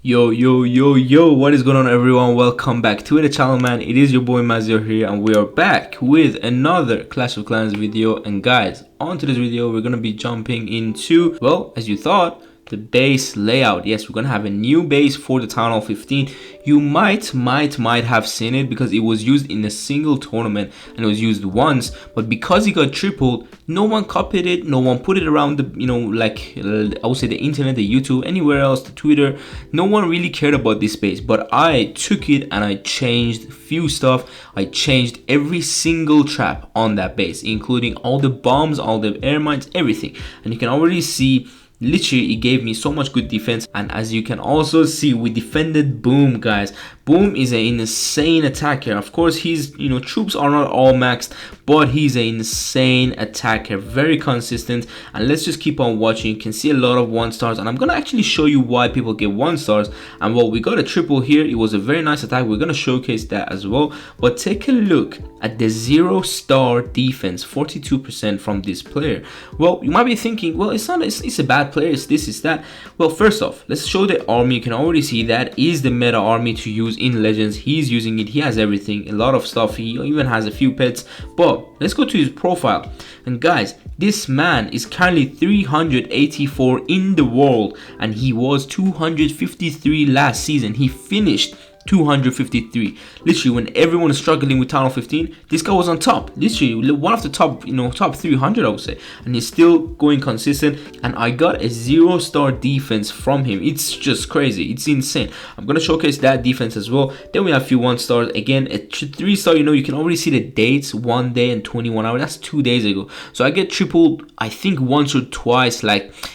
Yo, what is going on, everyone? Welcome back to the channel, man. It is your boy Mazio here, and we are back with another Clash of Clans video. And guys, on to this video, we're gonna be jumping into, well, as you thought, the base layout. Yes, we're gonna have a new base for the Town Hall 15. You might have seen it because it was used in a single tournament and it was used once, but because it got tripled, no one copied it, no one put it around the, I would say the internet, the YouTube, anywhere else, the Twitter. No one really cared about this base, but I took it and I changed a few stuff. I changed every single trap on that base, including all the bombs, all the air mines, everything. And you can already see, literally, it gave me so much good defense. And as you can also see, we defended Boom, guys. Boom is an insane attacker. Of course, his troops are not all maxed, but he's an insane attacker, very consistent. And let's just keep on watching. You can see a lot of 1-stars, and I'm gonna actually show you why people get 1-stars. And well, we got a triple here. It was a very nice attack. We're gonna showcase that as well. But take a look at the 0-star defense, 42% from this player. Well, you might be thinking, well, it's a bad player, it's this, is that. Well, first off, let's show the army. You can already see that is the meta army to use in Legends. He's using it, he has everything, a lot of stuff, he even has a few pets. But let's go to his profile, and guys, this man is currently 384 in the world, and he was 253 last season. He finished 253. Literally, when everyone is struggling with Town Hall 15, this guy was on top. Literally one of the top, top 300, I would say. And he's still going consistent. And I got a 0-star defense from him. It's just crazy. It's insane. I'm gonna showcase that defense as well. Then we have a few 1-stars. Again, a 3-star. You can already see the dates: 1 day and 21 hours. That's 2 days ago. So I get tripled, I think, once or twice.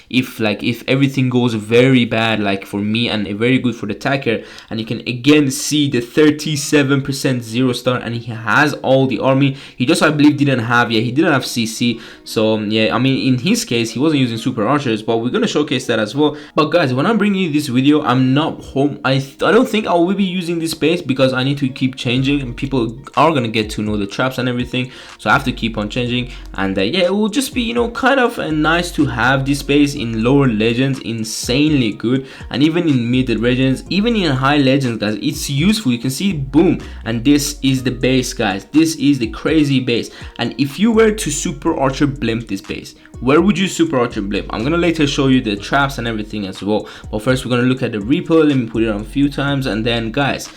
If everything goes very bad, like for me, and very good for the attacker. And you can again see the 37% 0-star, and he has all the army. He just, I believe, he didn't have CC. So yeah, I mean, in his case, he wasn't using super archers, but we're gonna showcase that as well. But guys, when I'm bringing you this video, I'm not home. I don't think I will be using this base because I need to keep changing, and people are gonna get to know the traps and everything, so I have to keep on changing. And yeah, it will just be kind of nice to have this base in lower legends. Insanely good. And even in mid legends, even in high legends, guys, it's useful. You can see Boom, and this is the base, guys. This is the crazy base. And if you were to super archer blimp this base, where would you super archer blimp? I'm gonna later show you the traps and everything as well, but first we're gonna look at the repo. Let me put it on a few times. And then, guys,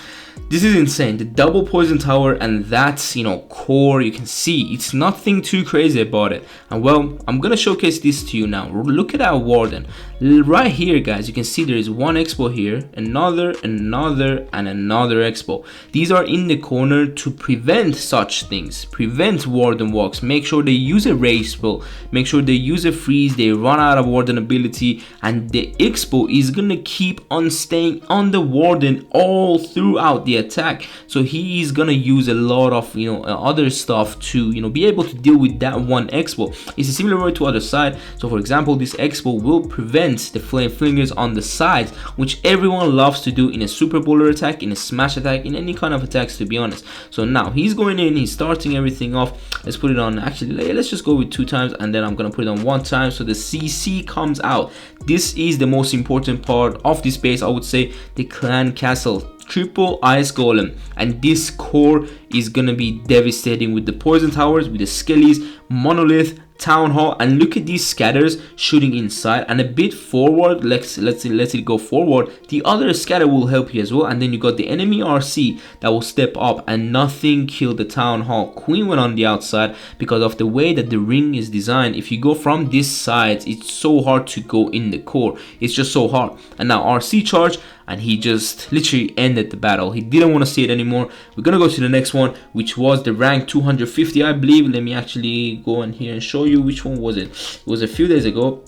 this is insane. The double poison tower, and that's core. You can see it's nothing too crazy about it. And well, I'm gonna showcase this to you now. Look at our warden right here, guys. You can see there is one expo here, another and another expo. These are in the corner to prevent such things, prevent warden walks, make sure they use a rage spell, make sure they use a freeze, they run out of warden ability. And the expo is gonna keep on staying on the warden all throughout the attack. So he is gonna use a lot of other stuff to be able to deal with that one expo. It's a similar way to other side. So for example, this expo will prevent the flame flingers on the sides, which everyone loves to do in a super bowler attack, in a smash attack, in any kind of attacks, to be honest. So now he's going in, he's starting everything off. Let's put it on, actually let's just go with 2 times, and then I'm gonna put it on 1 time so the CC comes out. This is the most important part of this base, I would say. The clan castle, triple ice golem, and this core is gonna be devastating with the poison towers, with the skellies, monolith, town hall. And look at these scatters shooting inside and a bit forward. Let's it go forward. The other scatter will help you as well. And then you got the enemy RC that will step up, and nothing killed the town hall. Queen went on the outside because of the way that the ring is designed. If you go from this side, it's so hard to go in the core. It's just so hard. And now RC charge, and he just literally ended the battle. He didn't want to see it anymore. We're gonna go to the next one, which was the rank 250, I believe. Let me actually go in here and show you which one was it. It was a few days ago.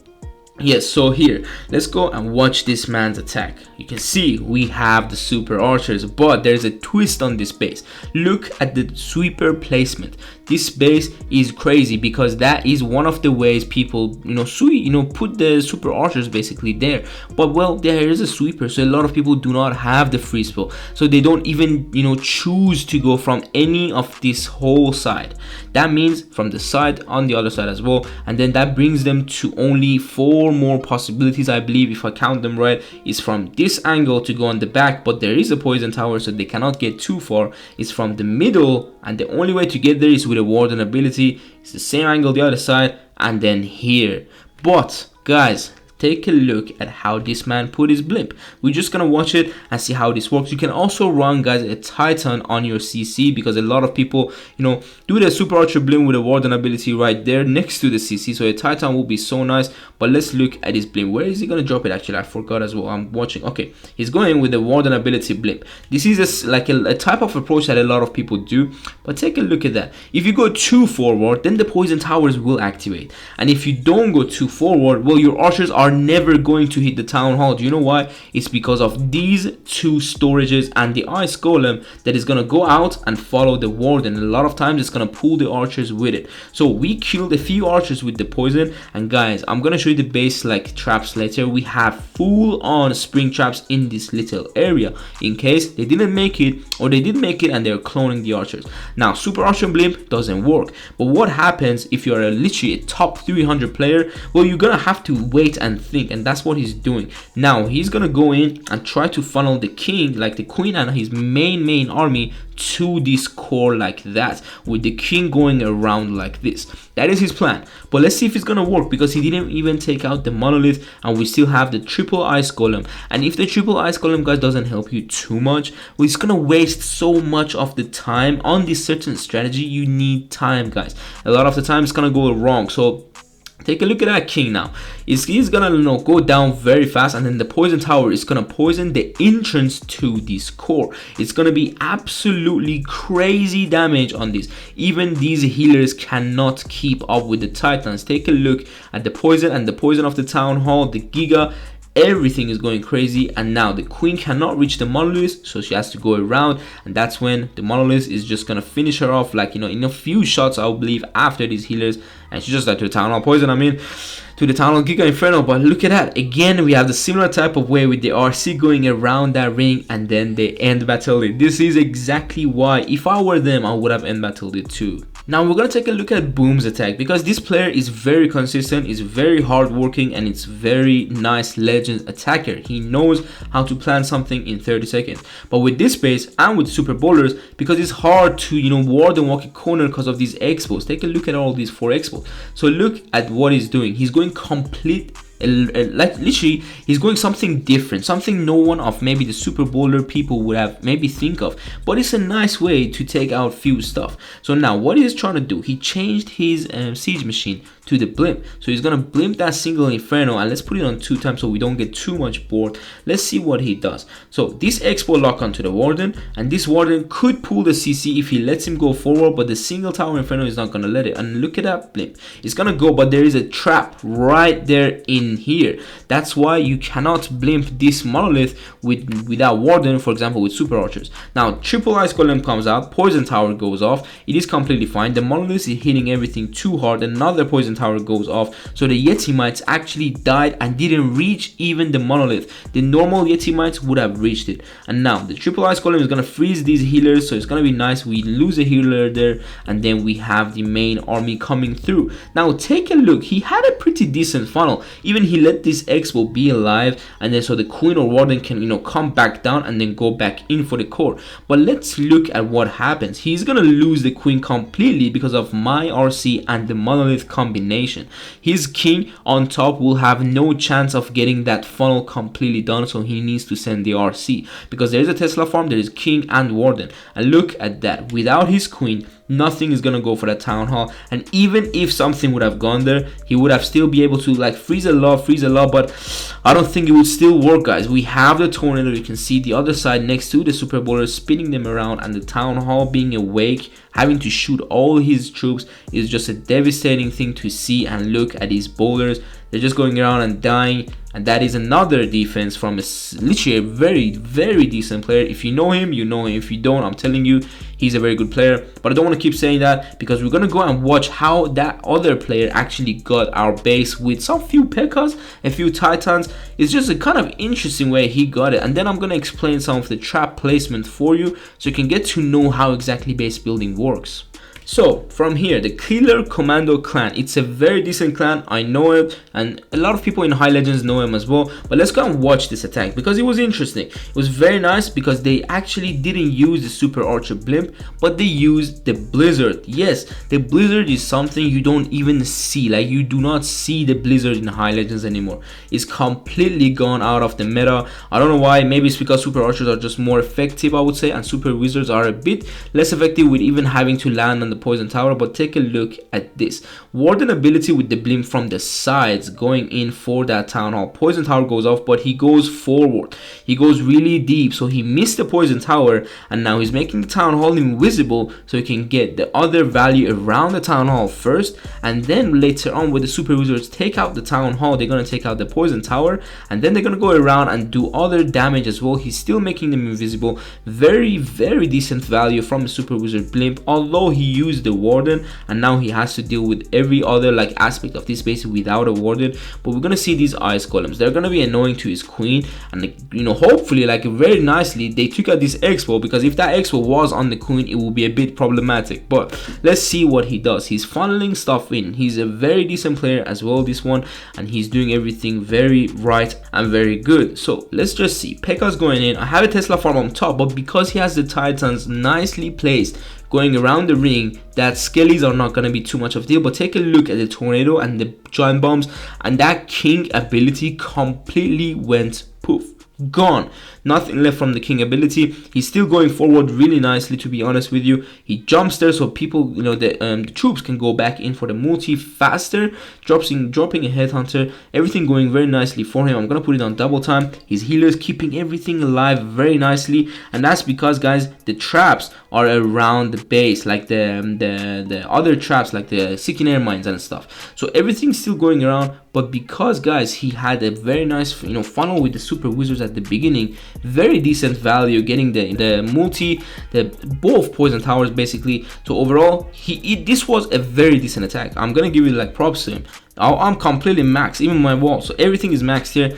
Yes, so here, let's go and watch this man's attack. You can see we have the super archers, but there's a twist on this base. Look at the sweeper placement. this base is crazy, because that is one of the ways people put the super archers basically there. But well, there is a sweeper, so a lot of people do not have the free spill, so they don't even choose to go from any of this whole side. That means from the side on the other side as well, and then that brings them to only 4 more possibilities, I believe, if I count them right. Is from this angle to go on the back, but there is a poison tower, so they cannot get too far. It's from the middle, and the only way to get there is with a warden ability. It's the same angle the other side, and then here. But guys, take a look at how this man put his blimp. We're just gonna watch it and see how this works. You can also run, guys, a Titan on your CC, because a lot of people do the super archer blimp with a warden ability right there next to the CC, so a Titan will be so nice. But let's look at his blimp. Where is he gonna drop it? Actually, I forgot as well. I'm watching. Okay, he's going with the warden ability blimp. This is like a type of approach that a lot of people do, but take a look at that. If you go too forward, then the poison towers will activate, and if you don't go too forward, well, your archers are never going to hit the town hall. Do you know why? It's because of these 2 storages and the ice golem that is gonna go out and follow the warden. A lot of times it's gonna pull the archers with it. So we killed a few archers with the poison, and guys, I'm gonna show you the base like traps later. We have full on spring traps in this little area in case they didn't make it, or they did make it and they're cloning the archers. Now super archer blimp doesn't work, but what happens if you're literally a top 300 player? Well, you're gonna have to wait and think, and that's what he's doing. Now he's gonna go in and try to funnel the king, like the queen and his main army, to this core like that, with the king going around like this. That is his plan, but let's see if it's gonna work, because he didn't even take out the monolith, and we still have the triple ice golem. And if the triple ice golem, guys, doesn't help you too much, well, it's gonna waste so much of the time on this certain strategy. You need time, guys. A lot of the time it's gonna go wrong. So take a look at that king now. He's gonna go down very fast, and then the poison tower is gonna poison the entrance to this core. It's gonna be absolutely crazy damage on this. Even these healers cannot keep up with the titans. Take a look at the poison, and the poison of the town hall, the giga. Everything is going crazy, and now the queen cannot reach the monolith, so she has to go around, and that's when the monolith is just gonna finish her off, like in a few shots, I believe, after these healers. And she just died to the town hall poison, to the town hall giga inferno. But look at that, again we have the similar type of way with the RC going around that ring, and then they end battle it. This is exactly why, if I were them, I would have end battled it too. Now we're gonna take a look at Boom's attack, because this player is very consistent, is very hardworking, and it's very nice legend attacker. He knows how to plan something in 30 seconds. But with this base and with super bowlers, because it's hard to ward and walk a corner because of these expos. Take a look at all these 4 expos. So look at what he's doing. He's going complete, like literally he's going something different, something no one of maybe the super bowler people would have maybe think of, but it's a nice way to take out few stuff. So now what he's trying to do, he changed his siege machine to the blimp, so he's gonna blimp that single inferno, and let's put it on 2 times so we don't get too much bored. Let's see what he does. So this expo lock onto the warden, and this warden could pull the CC if he lets him go forward, but the single tower inferno is not gonna let it. And look at that blimp, it's gonna go, but there is a trap right there in here. That's why you cannot blimp this monolith without warden, for example with super archers. Now triple ice golem comes out, poison tower goes off, it is completely fine. The monolith is hitting everything too hard, another poison tower goes off, so the Yeti mites actually died and didn't reach even the monolith. The normal Yeti mites would have reached it. And now the triple ice golem is gonna freeze these healers, so it's gonna be nice. We lose a healer there, and then we have the main army coming through. Now take a look, he had a pretty decent funnel. Even he let this expo be alive, and then so the queen or warden can come back down and then go back in for the core. But let's look at what happens. He's gonna lose the queen completely because of my RC and the monolith combination. His king on top will have no chance of getting that funnel completely done, so he needs to send the RC, because there is a Tesla farm, there is king and warden, and look at that. Without his queen, nothing is gonna go for that town hall, and even if something would have gone there, he would have still be able to like freeze a lot, but I don't think it would still work, guys. We have the tornado, you can see the other side next to the super bowler spinning them around, and the town hall being awake, having to shoot all his troops is just a devastating thing to see. And look at these bowlers, they're just going around and dying. and that is another defense from literally a very decent player. If you know him, you know him. If you don't, I'm telling you, he's a very good player. But I don't want to keep saying that, because we're gonna go and watch how that other player actually got our base with some few P.E.K.K.A.s, a few Titans. It's just a kind of interesting way he got it, and then I'm gonna explain some of the trap placement for you so you can get to know how exactly base building works. So from here, the Killer Commando clan, it's a very decent clan. I know it, and a lot of people in High Legends know him as well. But let's go and watch this attack, because it was interesting. It was very nice because they actually didn't use the Super Archer blimp, but they used the Blizzard. Yes, the Blizzard is something you don't even see. Like, you do not see the Blizzard in High Legends anymore. It's completely gone out of the meta. I don't know why. Maybe it's because Super Archers are just more effective, I would say, and Super Wizards are a bit less effective with even having to land on the poison tower. But take a look at this warden ability with the blimp from the sides going in for that town hall. Poison tower goes off, but he goes forward, he goes really deep, so he missed the poison tower, and now he's making the town hall invisible so he can get the other value around the town hall first, and then later on when the Super Wizards take out the town hall, they're gonna take out the poison tower, and then they're gonna go around and do other damage as well. He's still making them invisible. Very decent value from the Super Wizard blimp, although he used the warden, and now he has to deal with every other like aspect of this base without a warden. But we're gonna see these ice golems, they're gonna be annoying to his queen, and you know, hopefully, like, very nicely they took out this expo, because if that expo was on the queen, it will be a bit problematic. But let's see what he does. He's funneling stuff in. He's a very decent player as well, this one, and he's doing everything very right and very good. So let's just see. P.E.K.K.A.'s going in. I have a Tesla farm on top, but because he has the Titans nicely placed going around the ring, that skellies are not going to be too much of a deal. But take a look at the tornado and the giant bombs, and that king ability completely went poof, gone. Nothing left from the king ability. He's still going forward really nicely, to be honest with you. He jumps there so people, you know, the troops can go back in for the multi faster, dropping a headhunter. Everything going very nicely for him. I'm gonna put it on double time. His healers keeping everything alive very nicely, and that's because, guys, the traps are around the base, like the other traps, like the seeking air mines and stuff. So everything's still going around. But because, guys, he had a very nice, you know, funnel with the Super Wizards at the beginning, very decent value, getting the multi, both poison towers basically. So overall, this was a very decent attack. I'm gonna give it like props to him. I'm completely maxed, even my wall, so everything is maxed here.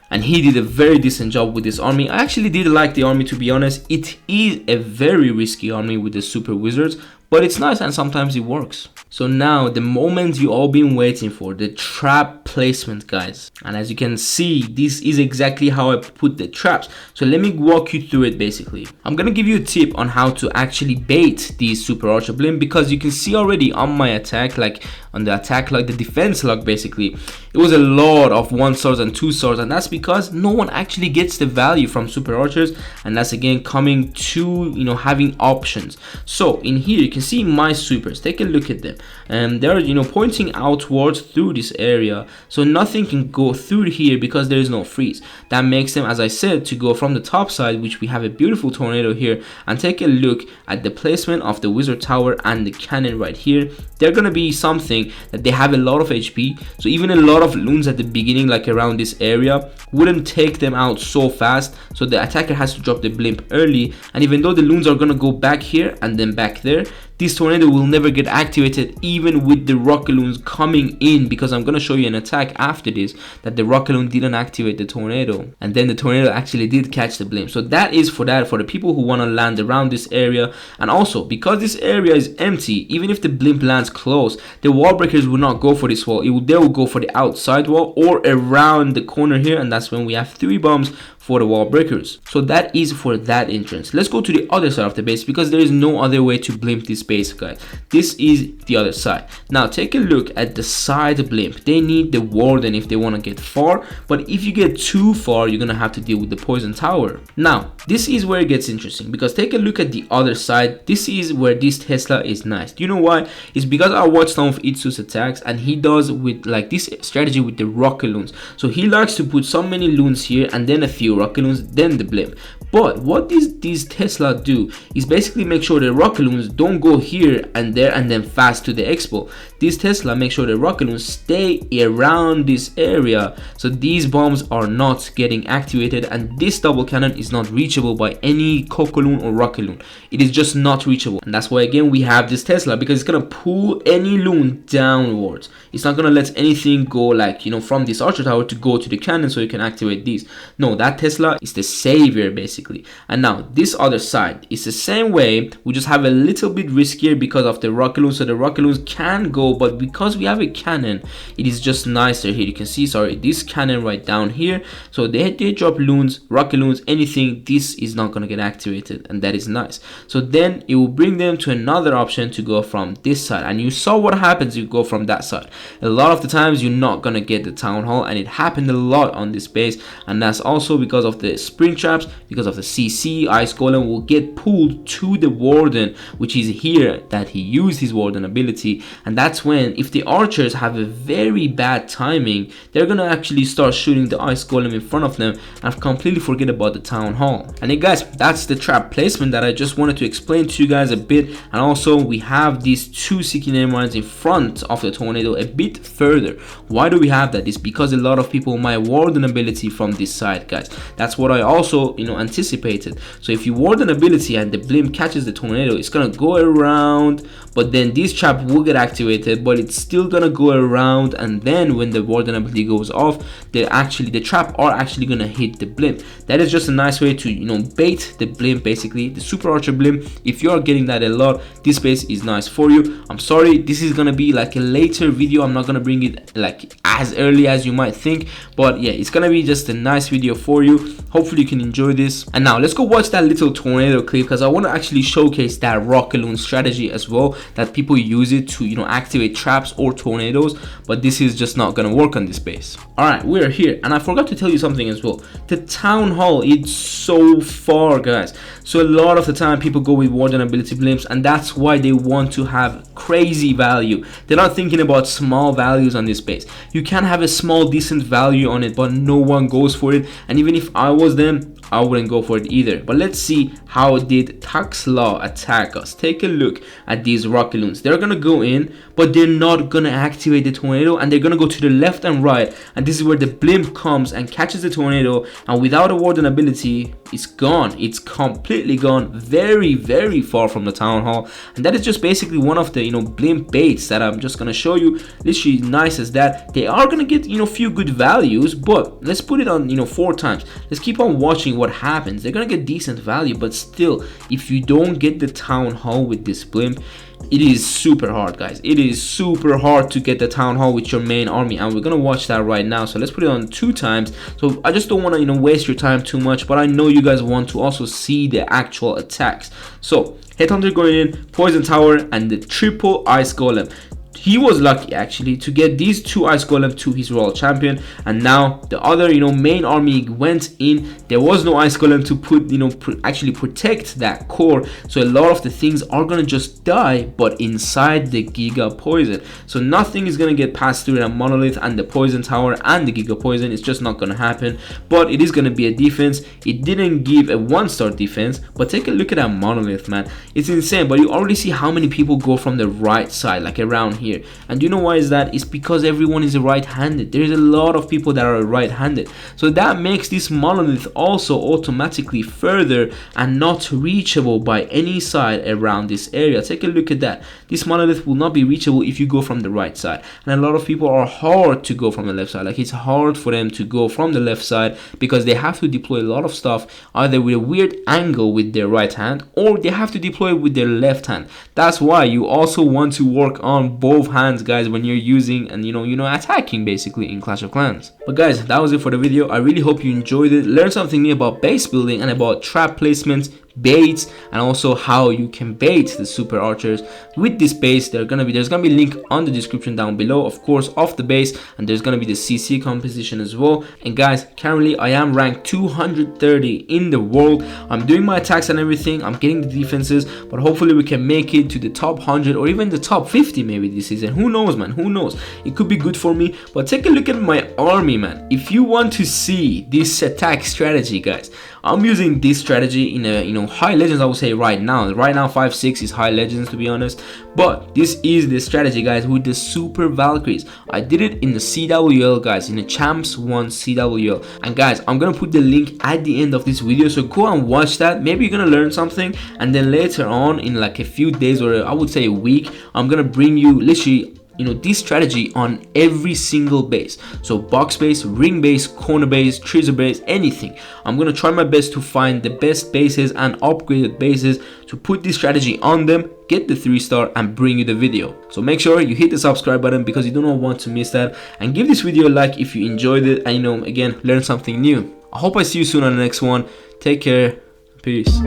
And he did a very decent job with this army. I actually did like the army, to be honest. It is a very risky army with the Super Wizards, but it's nice and sometimes it works. So now the moment you all been waiting for, the trap placement, guys. And as you can see, this is exactly how I put the traps. So let me walk you through it basically. I'm gonna give you a tip on how to actually bait these Super Archer blimp, because you can see already on my attack, like on the attack log, the defense log basically, it was a lot of 1 stars and 2 stars, and that's because no one actually gets the value from Super Archers, and that's again coming to, you know, having options. So in here you can see my supers, take a look at them, and they're, you know, pointing outwards through this area, so nothing can go through here because there is no freeze. That makes them, as I said, to go from the top side, which we have a beautiful tornado here. And take a look at the placement of the wizard tower and the cannon right here. They're gonna be something that they have a lot of HP, so even a lot of loons at the beginning, like around this area, wouldn't take them out so fast. So the attacker has to drop the blimp early, and even though the loons are gonna go back here and then back there, this tornado will never get activated even with the rocket loons coming in, because I'm gonna show you an attack after this that the rocket loon didn't activate the tornado, and then the tornado actually did catch the blimp. So that is for the people who want to land around this area. And also because this area is empty, even if the blimp lands close, the wall breakers will not go for this wall. They will go for the outside wall or around the corner here, and that's when we have 3 bombs for the wall breakers. So that is for that entrance. Let's go to the other side of the base, because there is no other way to blimp this base, guys. This is the other side. Now take a look at the side blimp. They need the warden if they want to get far, but if you get too far, you're gonna have to deal with the poison tower. Now this is where it gets interesting, because take a look at the other side. This is where this Tesla is nice. Do you know why? It's because I watched some of Itsu's attacks, and he does with like this strategy with the rocket loons. So he likes to put so many loons here and then a few rocket loons, then the blimp. But what these Tesla do is basically make sure the rocket loons don't go here and there and then fast to the expo. These Tesla make sure the rocket loons stay around this area, so these bombs are not getting activated, and this double cannon is not reachable by any Coco loon or rocket loon. It is just not reachable, and that's why again we have this Tesla, because it's gonna pull any loon downwards. It's not gonna let anything go, like, you know, from this archer tower to go to the cannon so you can activate these. No, that Tesla is the savior basically. And now this other side is the same way, we just have a little bit riskier because of the rocket loons, so the rocket loons can go, but because we have a cannon, it is just nicer here. You can see, sorry, this cannon right down here, so they drop loons, rocket loons, anything, this is not gonna get activated, and that is nice. So then it will bring them to another option to go from this side, and you saw what happens if you go from that side. A lot of the times you're not gonna get the town hall, and it happened a lot on this base, and that's also because of the spring traps, because of the CC. Ice Golem will get pulled to the warden, which is here that he used his warden ability, and that's when, if the archers have a very bad timing, they're gonna actually start shooting the Ice Golem in front of them and completely forget about the town hall. And hey guys, that's the trap placement that I just wanted to explain to you guys a bit. And also we have these two CK mines in front of the tornado a bit further. Why do we have that? It's because a lot of people might warden ability from this side, guys. That's what I also, you know, anticipated. So if you warden ability and the blimp catches the tornado, it's gonna go around, but then this trap will get activated, but it's still gonna go around, and then when the warden ability goes off, the trap are actually gonna hit the blimp. That is just a nice way to, you know, bait the blimp, basically the super archer blimp. If you are getting that a lot, this base is nice for you. I'm sorry, this is gonna be like a later video. I'm not gonna bring it like as early as you might think, but yeah, it's gonna be just a nice video for you. Hopefully you can enjoy this. And now let's go watch that little tornado clip, because I want to actually showcase that rocket loon strategy as well, that people use it to, you know, activate traps or tornadoes, but this is just not gonna work on this base. All right, we're here, and I forgot to tell you something as well. The town hall, it's so far, guys. So a lot of the time people go with warden ability blimps, and that's why they want to have crazy value. They're not thinking about small values on this base. You can have a small decent value on it, but no one goes for it. And even if I was them, I wouldn't go for it either. But let's see how did Tax Law attack us. Take a look at these rocket loons. They're gonna go in, but they're not gonna activate the tornado, and they're gonna go to the left and right, and this is where the blimp comes and catches the tornado, and without a warden ability, it's gone. It's completely gone, very, very far from the town hall. And that is just basically one of the, you know, blimp baits that I'm just gonna show you. Literally nice as that. They are gonna get, you know, few good values, but let's put it on, you know, 4 times. Let's keep on watching what happens. They're gonna get decent value, but still, if you don't get the town hall with this blimp, it is super hard, guys. It is super hard to get the town hall with your main army, and we're gonna watch that right now. So let's put it on 2 times. So I just don't want to, you know, waste your time too much, but I know you guys want to also see the actual attacks. So Headhunter going in, poison tower, and the triple ice golem. He was lucky actually to get these 2 ice golem to his royal champion, and now the other, you know, main army went in. There was no ice golem to put, you know, actually protect that core, so a lot of the things are gonna just die, but inside the giga poison, so nothing is gonna get passed through that monolith and the poison tower and the giga poison. It's just not gonna happen, but it is gonna be a defense. It didn't give a 1-star defense, but take a look at that monolith, man. It's insane. But you already see how many people go from the right side, like around here. And you know why is that? It's because everyone is right-handed. There's a lot of people that are right-handed, so that makes this monolith also automatically further and not reachable by any side around this area. Take a look at that. This monolith will not be reachable if you go from the right side, and a lot of people are hard to go from the left side. Like, it's hard for them to go from the left side because they have to deploy a lot of stuff either with a weird angle with their right hand, or they have to deploy with their left hand. That's why you also want to work on both hands, guys, when you're using and you know attacking basically in Clash of Clans. But guys, that was it for the video. I really hope you enjoyed it, learned something new about base building and about trap placements. baits, and also how you can bait the super archers with this base. There's gonna be a link on the description down below, of course, of the base, and there's gonna be the CC composition as well. And guys, currently I am ranked 230 in the world. I'm doing my attacks and everything, I'm getting the defenses, but hopefully we can make it to the top 100 or even the top 50 maybe this season. Who knows, man, who knows? It could be good for me. But take a look at my army, man. If you want to see this attack strategy, guys, I'm using this strategy in a, you know, high legends, I would say right now 5-6 is high legends, to be honest, but this is the strategy, guys, with the super Valkyries. I did it in the CWL, guys, in the Champs 1 CWL, and guys, I'm gonna put the link at the end of this video, so go and watch that. Maybe you're gonna learn something, and then later on in like a few days, or I would say a week, I'm gonna bring you literally, you know, this strategy on every single base. So box base, ring base, corner base, treasure base, anything. I'm gonna try my best to find the best bases and upgraded bases to put this strategy on them, get the 3-star, and bring you the video. So make sure you hit the subscribe button because you do not want to miss that, and give this video a like if you enjoyed it and, you know, again, learn something new. I hope I see you soon on the next one. Take care. Peace.